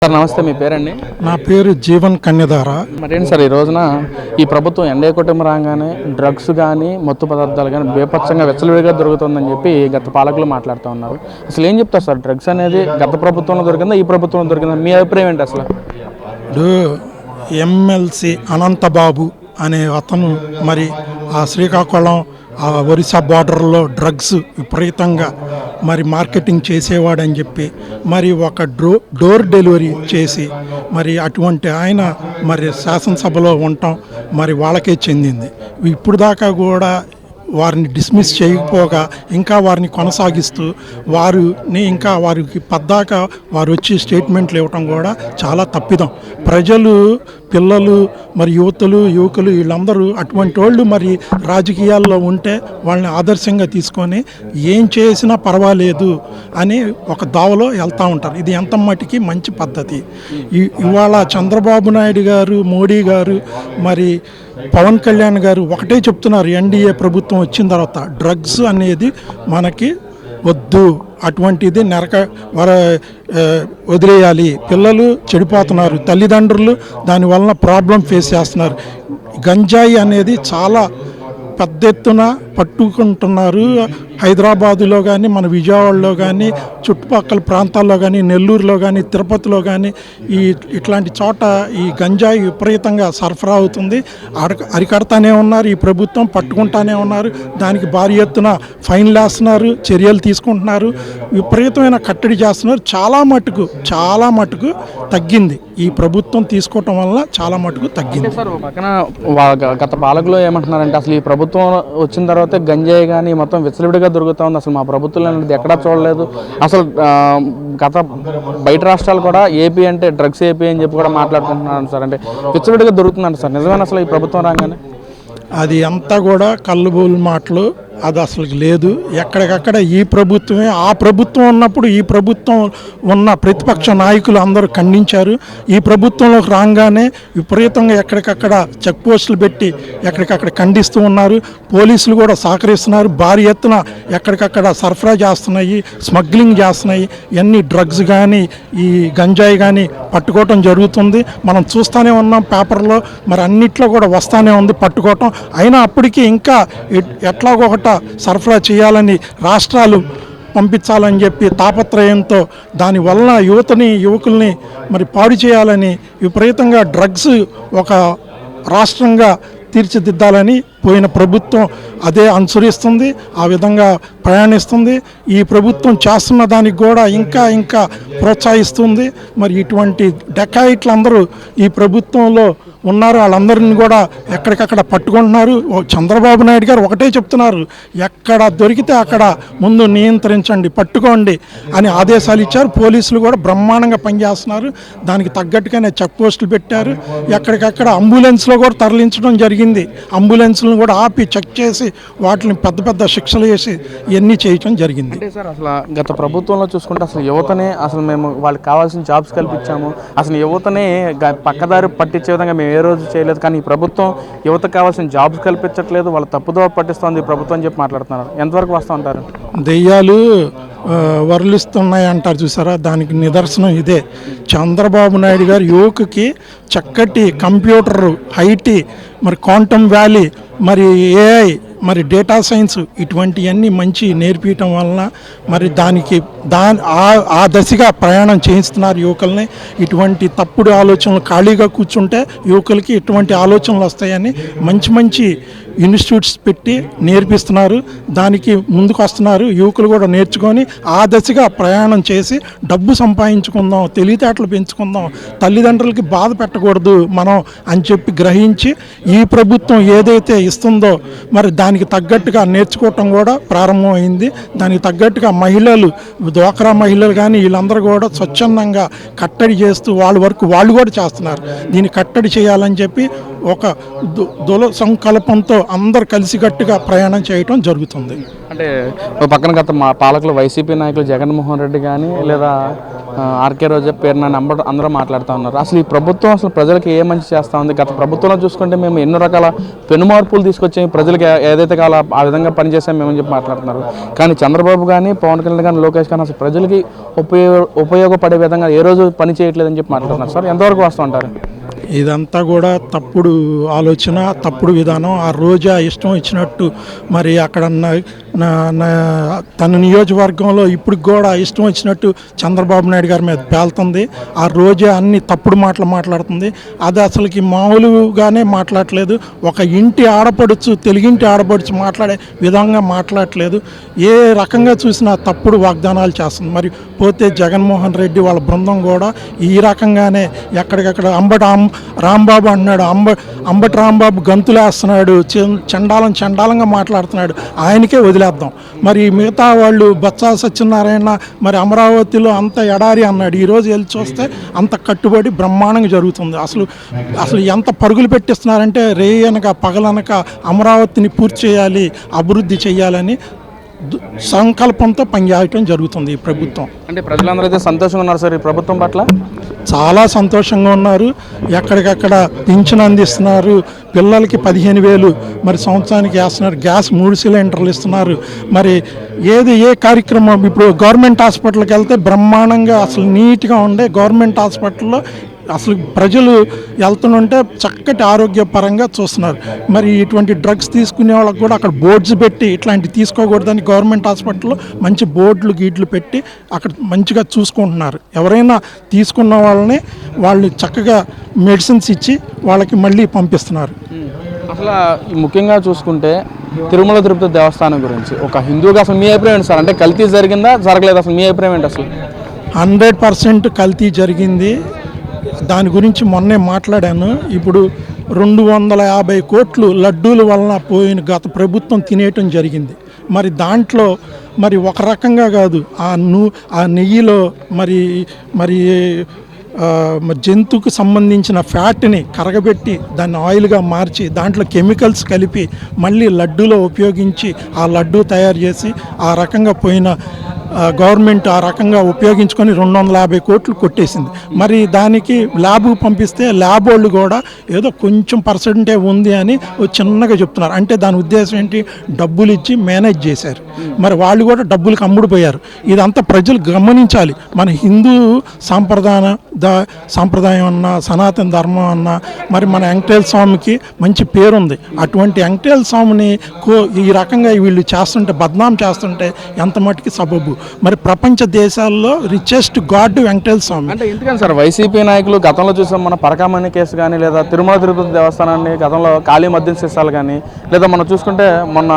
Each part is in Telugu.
సార్ నమస్తే, మీ పేరండి? నా పేరు జీవన్ కన్యధార. మరేంటి సార్, ఈ రోజున ఈ ప్రభుత్వం ఎన్డీఏ కుటుంబం రాగానే డ్రగ్స్ కానీ మత్తు పదార్థాలు కానీ బేపచ్చంగా వెచ్చలవిడిగా దొరుకుతుందని చెప్పి గత పాలకులు మాట్లాడుతూ ఉన్నారు. అసలు ఏం చెప్తారు సార్, డ్రగ్స్ అనేది గత ప్రభుత్వంలో దొరికిందా, ఈ ప్రభుత్వంలో దొరికిందా? మీ అభిప్రాయం ఏంటి అసలు? ఇప్పుడు ఎమ్మెల్సీ అనంతబాబు అనే అతను మరి ఆ శ్రీకాకుళం ఆ ఒరిస్సా బార్డర్లో డ్రగ్స్ విపరీతంగా మరి మార్కెటింగ్ చేసేవాడని చెప్పి మరి ఒక డోర్ డెలివరీ చేసి మరి అటువంటి ఆయన మరి శాసనసభలో ఉండటం మరి వాళ్ళకే చెందింది. ఇప్పుడు దాకా కూడా వారిని డిస్మిస్ చేయకపోగా ఇంకా వారిని కొనసాగిస్తూ వారిని ఇంకా వారికి పద్దాక వారు వచ్చి స్టేట్మెంట్లు ఇవ్వటం కూడా చాలా తప్పిదం. ప్రజలు, పిల్లలు, మరి యువకులు వీళ్ళందరూ అటువంటి వాళ్ళు మరి రాజకీయాల్లో ఉంటే వాళ్ళని ఆదర్శంగా తీసుకొని ఏం చేసినా పర్వాలేదు అని ఒక దావలో వెళ్తూ ఉంటారు. ఇది ఎంత మట్టికి మంచి పద్ధతి. ఇవాళ చంద్రబాబు నాయుడు గారు, మోడీ గారు, మరి పవన్ కళ్యాణ్ గారు ఒకటే చెప్తున్నారు, ఎన్డీఏ ప్రభుత్వం వచ్చిన తర్వాత డ్రగ్స్ అనేది మనకి వద్దు, అటువంటిది వదిలేయాలి. పిల్లలు చెడిపోతున్నారు, తల్లిదండ్రులు దానివలన ప్రాబ్లం ఫేస్ చేస్తున్నారు. గంజాయి అనేది చాలా పెద్ద ఎత్తున పట్టుకుంటున్నారు. హైదరాబాదులో కానీ, మన విజయవాడలో కానీ, చుట్టుపక్కల ప్రాంతాల్లో కానీ, నెల్లూరులో కానీ, తిరుపతిలో కానీ ఇట్లాంటి చోట ఈ గంజాయి విపరీతంగా సరఫరా అవుతుంది. అరికడతానే ఉన్నారు ఈ ప్రభుత్వం, పట్టుకుంటానే ఉన్నారు. దానికి భారీ ఎత్తున ఫైన్లు వేస్తున్నారు, చర్యలు తీసుకుంటున్నారు, విపరీతమైన కట్టడి చేస్తున్నారు. చాలా మటుకు తగ్గింది ఈ ప్రభుత్వం తీసుకోవటం వల్ల, చాలా మటుకు తగ్గింది. సార్ పక్కన గత పాలకులు ఏమంటున్నారంటే అసలు ఈ ప్రభుత్వం వచ్చిన తర్వాత గంజాయి కానీ మొత్తం విచ్చలవిడిగా దొరుకుతూ ఉంది, అసలు మా ప్రభుత్వం అనేది ఎక్కడా చూడలేదు. అసలు గత బయట రాష్ట్రాలు కూడా ఏపీ అంటే డ్రగ్స్ ఏపీ అని చెప్పి కూడా మాట్లాడుకుంటున్నారు సార్. అంటే విచ్చలవిడిగా దొరుకుతుందంట సార్, నిజమైన అసలు ఈ ప్రభుత్వం రాగానే? అది అంతా కూడా కళ్ళబోలు మాటలు, అది అసలు లేదు. ఎక్కడికక్కడ ఈ ప్రభుత్వమే, ఆ ప్రభుత్వం ఉన్నప్పుడు ఈ ప్రభుత్వం ఉన్న ప్రతిపక్ష నాయకులు అందరూ ఖండించారు. ఈ ప్రభుత్వంలోకి రాగానే విపరీతంగా ఎక్కడికక్కడ చెక్ పోస్టులు పెట్టి ఎక్కడికక్కడ ఖండిస్తూ ఉన్నారు. పోలీసులు కూడా సహకరిస్తున్నారు. భారీ ఎత్తున ఎక్కడికక్కడ సరఫరా చేస్తున్నాయి, స్మగ్లింగ్ చేస్తున్నాయి. ఇవన్నీ డ్రగ్స్ కానీ ఈ గంజాయి కానీ పట్టుకోవటం జరుగుతుంది. మనం చూస్తూనే ఉన్నాం పేపర్లో, మరి అన్నిట్లో కూడా వస్తూనే ఉంది పట్టుకోవటం. అయినా అప్పటికి ఇంకా ఎట్లాగొకట సరఫరా చేయాలని, రాష్ట్రాలు పంపించాలని చెప్పి తాపత్రయంతో దానివల్ల యువకుల్ని మరి పాడు చేయాలని విపరీతంగా డ్రగ్స్ ఒక రాష్ట్రంగా తీర్చిదిద్దాలని పోయిన ప్రభుత్వం అదే అనుసరిస్తుంది, ఆ విధంగా ప్రయాణిస్తుంది. ఈ ప్రభుత్వం చేస్తున్న దానికి కూడా ఇంకా ప్రోత్సహిస్తుంది. మరి ఇటువంటి డెకాయిట్లందరూ ఈ ప్రభుత్వంలో ఉన్నారు, వాళ్ళందరినీ కూడా ఎక్కడికక్కడ పట్టుకుంటున్నారు. చంద్రబాబు నాయుడు గారు ఒకటే చెప్తున్నారు, ఎక్కడ దొరికితే అక్కడ ముందు నియంత్రించండి, పట్టుకోండి అని ఆదేశాలు ఇచ్చారు. పోలీసులు కూడా బ్రహ్మాండంగా పనిచేస్తున్నారు. దానికి తగ్గట్టుగానే చెక్ పోస్టులు పెట్టారు. ఎక్కడికక్కడ అంబులెన్స్లో కూడా తరలించడం జరిగింది. అంబులెన్స్లను కూడా ఆపి చెక్ చేసి వాటిని పెద్ద శిక్షలు వేసి ఇవన్నీ చేయటం జరిగింది. అంటే సార్ అసలు గత ప్రభుత్వంలో చూసుకుంటే అసలు యువతనే అసలు మేము వాళ్ళకి కావాల్సిన జాబ్స్ కల్పించాము, అసలు యువతనే పక్కదారి పట్టించే విధంగా మేము ఏ రోజు చేయలేదు. కానీ ఈ ప్రభుత్వం యువతకు కావాల్సిన జాబ్స్ కల్పించట్లేదు, వాళ్ళ తప్పుదోవ పట్టిస్తోంది ఈ ప్రభుత్వం అని చెప్పి మాట్లాడుతున్నారు. ఎంతవరకు వస్తూ ఉంటారు? దెయ్యాలు వరలిస్తున్నాయి అంటారు చూసారా, దానికి నిదర్శనం ఇదే. చంద్రబాబు నాయుడు గారు యువకుకి చక్కటి కంప్యూటర్, ఐటీ, మరి క్వాంటమ్ వ్యాలీ, మరి ఏఐ, మరి డేటా సైన్స్ ఇటువంటివన్నీ మంచి నేర్పించడం వలన మరి ఆ దశగా ప్రయాణం చేయిస్తున్నారు యువకుల్ని. ఇటువంటి తప్పుడు ఆలోచనలు, ఖాళీగా కూర్చుంటే యువకులకి ఇటువంటి ఆలోచనలు వస్తాయని మంచి ఇన్స్టిట్యూట్స్ పెట్టి నేర్పిస్తున్నారు. దానికి ముందుకు వస్తున్నారు. యువకులు కూడా నేర్చుకొని ఆ దశగా ప్రయాణం చేసి డబ్బు సంపాదించుకుందాం, తెలివితేటలు పెంచుకుందాం, తల్లిదండ్రులకి బాధ పెట్టకూడదు మనం అని చెప్పి గ్రహించి ఈ ప్రభుత్వం ఏదైతే ఇస్తుందో మరి దానికి తగ్గట్టుగా నేర్చుకోవటం కూడా ప్రారంభమైంది. దానికి తగ్గట్టుగా మహిళలు, డ్వాక్రా మహిళలు కానీ వీళ్ళందరూ కూడా స్వచ్ఛందంగా కట్టడి చేస్తూ వాళ్ళ వరకు వాళ్ళు కూడా చేస్తున్నారు. దీన్ని కట్టడి చేయాలని చెప్పి ఒక దృఢ సంకల్పంతో అందరు కలిసికట్టుగా ప్రయాణం చేయటం జరుగుతుంది. అంటే పక్కన గత పాలకులు వైసీపీ నాయకులు జగన్మోహన్ రెడ్డి కానీ లేదా ఆర్కే రోజా పేరున అందరూ మాట్లాడుతూ ఉన్నారు. అసలు ఈ ప్రభుత్వం అసలు ప్రజలకు ఏ మంచి చేస్తూ ఉంది? గత ప్రభుత్వంలో చూసుకుంటే మేము ఎన్నో రకాల పెనుమార్పులు తీసుకొచ్చి ప్రజలకు ఏదైతే కావాలో ఆ విధంగా పనిచేసాం మేమని చెప్పి మాట్లాడుతున్నారు. కానీ చంద్రబాబు కానీ, పవన్ కళ్యాణ్ కానీ, లోకేష్ కానీ అసలు ప్రజలకి ఉపయోగపడే విధంగా ఏ రోజు పని చేయట్లేదని చెప్పి మాట్లాడుతున్నారు. సార్ ఎంతవరకు వస్తూ ఉంటారు? ఇదంతా కూడా తప్పుడు ఆలోచన, తప్పుడు విధానం. ఆ రోజా ఇష్టం ఇచ్చినట్టు మరి అక్కడ తన నియోజకవర్గంలో ఇప్పుడు కూడా ఇష్టం వచ్చినట్టు చంద్రబాబు నాయుడు గారి మీద పేలుతుంది. ఆ రోజా అన్ని తప్పుడు మాటలు మాట్లాడుతుంది. అది అసలుకి మామూలుగానే మాట్లాడలేదు. ఒక ఇంటి ఆడపడుచు, తెలుగింటి ఆడపడుచు మాట్లాడే విధంగా మాట్లాడలేదు. ఏ రకంగా చూసినా తప్పుడు వాగ్దానాలు చేస్తుంది. మరి పోతే జగన్మోహన్ రెడ్డి వాళ్ళ బృందం కూడా ఈ రకంగానే ఎక్కడికక్కడ రాంబాబు అన్నాడు, అంబటి రాంబాబు గంతులేస్తున్నాడు, చండాలంగా మాట్లాడుతున్నాడు, ఆయనకే వదిలేద్దాం. మరి మిగతా వాళ్ళు బొత్స సత్యనారాయణ మరి అమరావతిలో అంత ఎడారి అన్నాడు. ఈరోజు వెళ్ళి చూస్తే అంత కట్టుబడి బ్రహ్మాండంగా జరుగుతుంది. అసలు ఎంత పరుగులు పెట్టిస్తున్నారంటే రేయనక పగలనక అమరావతిని పూర్తి చేయాలి, అభివృద్ధి చేయాలని సంకల్పంతో పనిచేయటం జరుగుతుంది ఈ ప్రభుత్వం. అంటే ప్రజలందరూ అయితే సంతోషంగా ఉన్నారు సార్ ఈ ప్రభుత్వం పట్ల? చాలా సంతోషంగా ఉన్నారు. ఎక్కడికక్కడ పింఛన్ అందిస్తున్నారు. పిల్లలకి 15,000 మరి సంవత్సరానికి వేస్తున్నారు. గ్యాస్ 3 సిలిండర్లు ఇస్తున్నారు. మరి ఏ కార్యక్రమం ఇప్పుడు గవర్నమెంట్ హాస్పిటల్కి వెళ్తే బ్రహ్మాండంగా అసలు నీట్గా ఉండే గవర్నమెంట్ హాస్పిటల్లో అసలు ప్రజలు వెళ్తుంటే చక్కటి ఆరోగ్యపరంగా చూస్తున్నారు. మరి ఇటువంటి డ్రగ్స్ తీసుకునే వాళ్ళకి కూడా అక్కడ బోర్డ్స్ పెట్టి ఇట్లాంటివి తీసుకోకూడదని గవర్నమెంట్ హాస్పిటల్లో మంచి బోర్డులు గీడ్లు పెట్టి అక్కడ మంచిగా చూసుకుంటున్నారు. ఎవరైనా తీసుకున్న వాళ్ళని వాళ్ళు చక్కగా మెడిసిన్స్ ఇచ్చి వాళ్ళకి మళ్ళీ పంపిస్తున్నారు. అసలు ముఖ్యంగా చూసుకుంటే తిరుమల తిరుపతి దేవస్థానం గురించి ఒక హిందువుగా అసలు మీ అభిప్రాయం ఏంటి సార్? అంటే కల్తీ జరిగిందా జరగలేదు? అసలు మీ అభిప్రాయం ఏంటి? అసలు 100% కల్తీ జరిగింది. దాని గురించి మొన్నే మాట్లాడాను. ఇప్పుడు 250 కోట్లు లడ్డూల వలన పోయిన గత ప్రభుత్వం తినేయటం జరిగింది. మరి దాంట్లో మరి ఒక రకంగా కాదు, ఆ నెయ్యిలో మరి జంతువుకు సంబంధించిన ఫ్యాట్ని కరగబెట్టి దాన్ని ఆయిల్గా మార్చి దాంట్లో కెమికల్స్ కలిపి మళ్ళీ లడ్డూలో ఉపయోగించి ఆ లడ్డూ తయారు చేసి ఆ రకంగా పోయిన గవర్నమెంట్ ఆ రకంగా ఉపయోగించుకొని 250 కోట్లు కొట్టేసింది. మరి దానికి ల్యాబ్కు పంపిస్తే ల్యాబ్ వాళ్ళు కూడా ఏదో కొంచెం పర్సెంటే ఉంది అని చిన్నగా చెప్తున్నారు. అంటే దాని ఉద్దేశం ఏంటి? డబ్బులు ఇచ్చి మేనేజ్ చేశారు. మరి వాళ్ళు కూడా డబ్బులకు అమ్ముడుపోయారు. ఇదంతా ప్రజలు గమనించాలి. మన హిందూ సాంప్రదాయం అన్నా, సనాతన ధర్మం అన్నా, మరి మన వెంకటేశ్వర స్వామికి మంచి పేరుంది. అటువంటి వెంకటేశ్వర స్వామిని ఈ రకంగా వీళ్ళు చేస్తుంటే, బద్నాం చేస్తుంటే ఎంత మటుకి సబబు. మరి ప్రపంచ దేశాల్లో రిచెస్ట్ గాడ్ వెంకటేశ్వర స్వామి. అంటే ఎందుకని సార్ వైసీపీ నాయకులు గతంలో చూసాం, మన పరకామణి కేసు కానీ, లేదా తిరుమల తిరుపతి దేవస్థానాన్ని గతంలో ఖాళీ మద్యం సీసాలు కానీ, లేదా మనం చూసుకుంటే మొన్న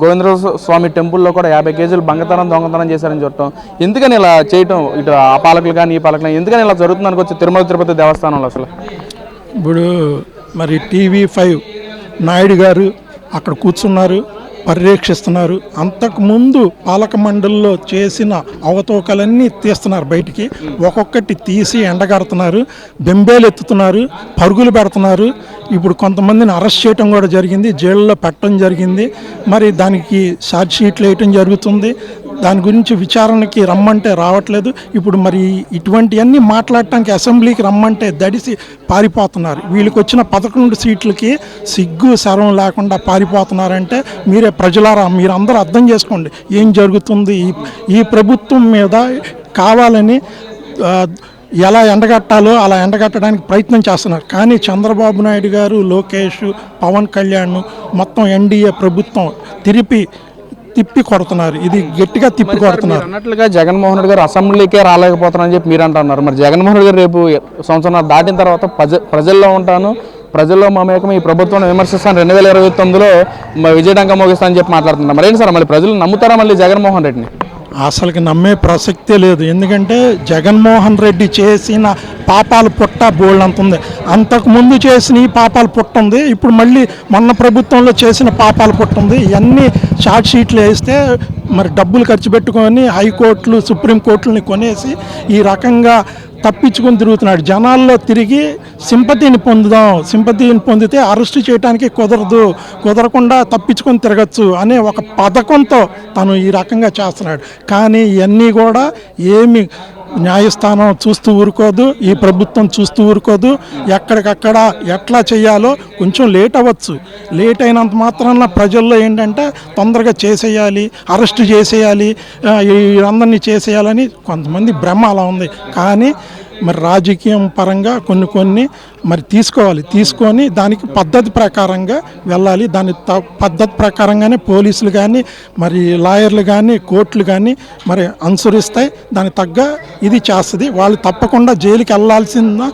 గోవిందరాజ స్వామి టెంపుల్లో కూడా 50 కేజీలు దొంగతనం చేశారని చెప్పడం. ఎందుకని ఇలా చేయటం? ఇటు ఆ పాలకులు కానీ ఈ పాలకులు ఎందుకని ఇలా జరుగుతుంది అనుకోవచ్చు తిరుమల తిరుపతి దేవస్థానంలో? అసలు ఇప్పుడు మరి TV5 నాయుడు గారు అక్కడ కూర్చున్నారు, పర్యవేక్షిస్తున్నారు. అంతకుముందు పాలక మండలిలో చేసిన అవతవకలన్నీ తీస్తున్నారు బయటికి. ఒక్కొక్కటి తీసి ఎండగడుతున్నారు, బెంబేలు ఎత్తుతున్నారు, పరుగులు పెడుతున్నారు. ఇప్పుడు కొంతమందిని అరెస్ట్ చేయడం కూడా జరిగింది, జైల్లో పెట్టడం జరిగింది. మరి దానికి ఛార్జ్ షీట్లు వేయటం జరుగుతుంది. దాని గురించి విచారణకి రమ్మంటే రావట్లేదు. ఇప్పుడు మరి ఇటువంటివన్నీ మాట్లాడటానికి అసెంబ్లీకి రమ్మంటే దడిసి పారిపోతున్నారు. వీళ్ళకి వచ్చిన 11 సీట్లకి సిగ్గు శరం లేకుండా పారిపోతున్నారంటే ప్రజలారా మీరందరూ అర్థం చేసుకోండి ఏం జరుగుతుంది. ఈ ప్రభుత్వం మీద కావాలని ఎలా ఎండగట్టాలో అలా ఎండగట్టడానికి ప్రయత్నం చేస్తున్నారు. కానీ చంద్రబాబు నాయుడు గారు, లోకేష్, పవన్ కళ్యాణ్ మొత్తం ఎన్డీఏ ప్రభుత్వం తిప్పి కొడుతున్నారు. ఇది గట్టిగా తిప్పి కొడుతున్నారు. అన్నట్లుగా జగన్మోహన్ రెడ్డి గారు అసెంబ్లీకే రాలేకపోతున్నారని చెప్పి మీరు అంటున్నారు. మరి జగన్మోహన్ రెడ్డి గారు రేపు సంవత్సరం దాటిన తర్వాత ప్రజల్లో ఉంటాను, ప్రజల్లో మమేకం ఈ ప్రభుత్వం విమర్శిస్తాను, 2029లో విజయడంగా మోగిస్తానని చెప్పి మాట్లాడుతున్నారు. మరి ఏంటి సార్, మళ్ళీ ప్రజలు నమ్ముతారా మళ్ళీ జగన్మోహన్ రెడ్డిని? అసలుకి నమ్మే ప్రసక్తే లేదు. ఎందుకంటే జగన్మోహన్ రెడ్డి చేసిన పాపాలు పుట్ట బోల్డ్ ఉంది. అంతకుముందు చేసిన ఈ పాపాలు పుట్టుంది, ఇప్పుడు మళ్ళీ మొన్న ప్రభుత్వంలో చేసిన పాపాలు పుట్టుంది. ఇవన్నీ షార్ట్ షీట్లు వేస్తే మరి డబ్బులు ఖర్చు పెట్టుకొని హైకోర్టులు, సుప్రీంకోర్టులని కొనేసి ఈ రకంగా తప్పించుకొని తిరుగుతున్నాడు. జనాల్లో తిరిగి సింపతిని పొందితే అరెస్ట్ చేయడానికి కుదరకుండా తప్పించుకొని తిరగచ్చు అనే ఒక పథకంతో తను ఈ రకంగా చేస్తున్నాడు. కానీ ఇవన్నీ కూడా ఏమి న్యాయస్థానం చూస్తూ ఊరుకోదు, ఈ ప్రభుత్వం చూస్తూ ఊరుకోదు. ఎక్కడికక్కడ ఎట్లా చేయాలో కొంచెం లేట్ అవ్వచ్చు. లేట్ అయినంత మాత్రాన ప్రజల్లో ఏంటంటే తొందరగా చేసేయాలి, అరెస్ట్ చేసేయాలి, అందరినీ చేసేయాలని కొంతమంది భ్రమ అలా ఉంది. కానీ మరి రాజకీయం పరంగా కొన్ని మరి తీసుకొని దానికి పద్ధతి ప్రకారంగా వెళ్ళాలి. దాని పద్ధతి ప్రకారంగానే పోలీసులు కానీ మరి లాయర్లు కానీ కోర్టులు కానీ మరి అనుసరిస్తాయి. దానికి తగ్గ ఇది చేస్తుంది. వాళ్ళు తప్పకుండా జైలుకి వెళ్ళాల్సిన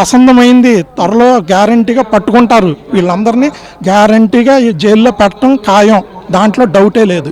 ఆసన్నమైంది. త్వరలో గ్యారంటీగా పట్టుకుంటారు. వీళ్ళందరినీ గ్యారంటీగా ఈ జైల్లో పెట్టడం ఖాయం, దాంట్లో డౌటే లేదు.